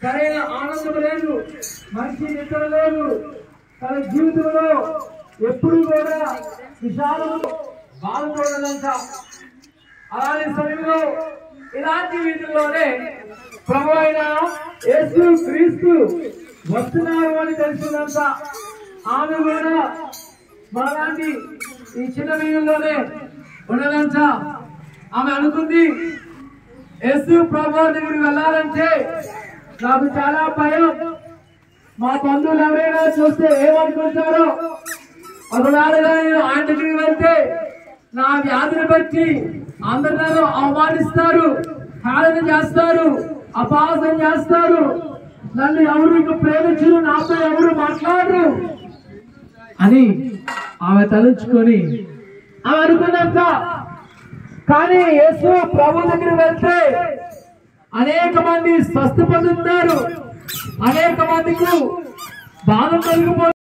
సరైన ఆనందం లేదు, మంచి నిద్ర లేదు, తన జీవితంలో ఎప్పుడు కూడా విషాదము బాధపడదంట. అలాంటి సమయంలో ఇలాంటి వీధుల్లోనే ప్రభు అయిన యేసు క్రీస్తు వస్తున్నారు అని తెలిసిందంట. ఆమె కూడా మనలాంటి ఈ చిన్న వీధుల్లోనే ఉండదంట. ఆమె అనుకుంది, యేసు ప్రభు దగ్గరికి వెళ్ళాలంటే నాకు చాలా భయం. మా బంధువులు ఎవరైనా చూస్తే ఏమనుకుంటారో, ఒకవేళ నేను ఆయన దగ్గరికి వెళ్తే నా వ్యాధిని బట్టి అందరూ నన్ను అవమానిస్తారు, హేళన చేస్తారు, అపహాసం చేస్తారు, నన్ను ఎవరు ఇంక ప్రేమించరు, నాతో ఎవరు మాట్లాడరు అని ఆమె తలుచుకొని ఆమె అనుకున్నంత. కానీ యేసు ప్రభు దగ్గరికి వెళ్తే అనేక మంది స్వస్థ పొందుతున్నారు, అనేక మందికి బాధ కలిగిపోతున్నారు.